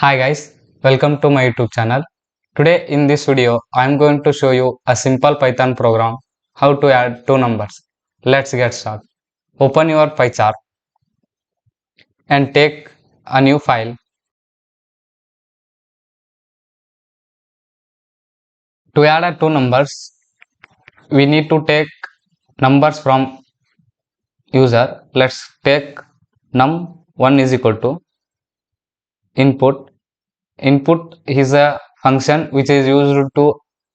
Hi guys, welcome to my YouTube channel. Today in this video, I am going to show you a simple Python program how to add two numbers. Let's get started. Open your PyChart and take a new file. To add two numbers, we need to take numbers from user. Let's take num1 is equal to input. Input is a function which is used to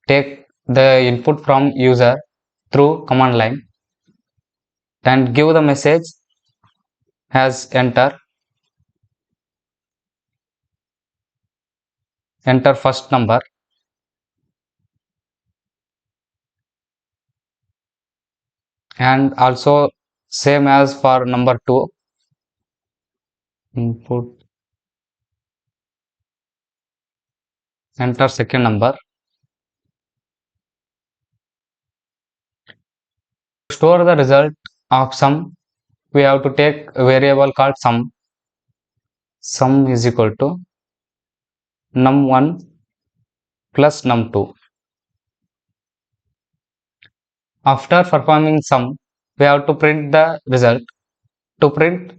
take the input from user through command line and give the message as enter first number, and also same as for number 2, input enter second number. To store the result of sum, we have to take a variable called sum is equal to num1 plus num2. After performing sum, we have to print the result. To print,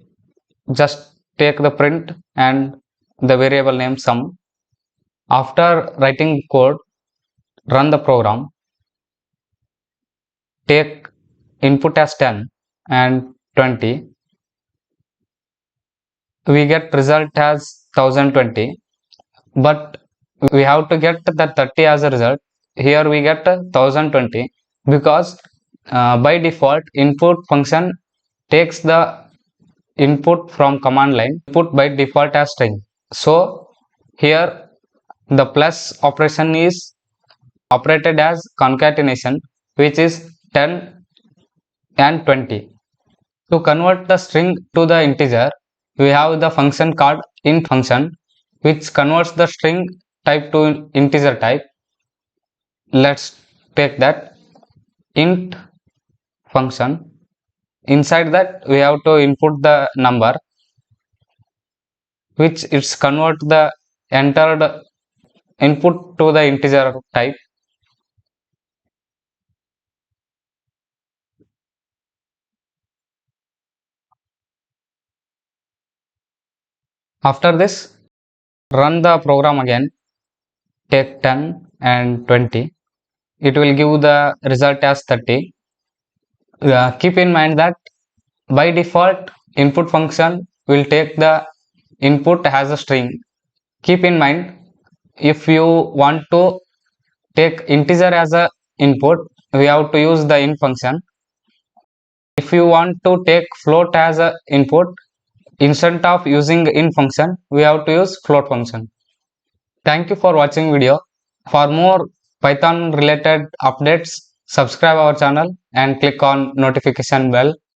just take the print and the variable name sum. After writing code, run the program. Take input as 10 and 20. We get result as 1020, but we have to get the 30 as a result. Here we get 1020 because by default input function takes the input from command line, input by default as string. So here the plus operation is operated as concatenation, which is 10 and 20. To convert the string to the integer, we have the function called int function, which converts the string type to integer type. Let's take that int function. Inside that, we have to input the number, which it's convert the entered input to the integer type. After this, run the program again. Take 10 and 20. It will give the result as 30. Keep in mind that by default input function will take the input as a string. Keep in mind, if you want to take integer as a input, we have to use the int function. If you want to take float as a input, instead of using int function, we have to use float function. Thank you for watching video. For more Python related updates, subscribe our channel and click on notification bell.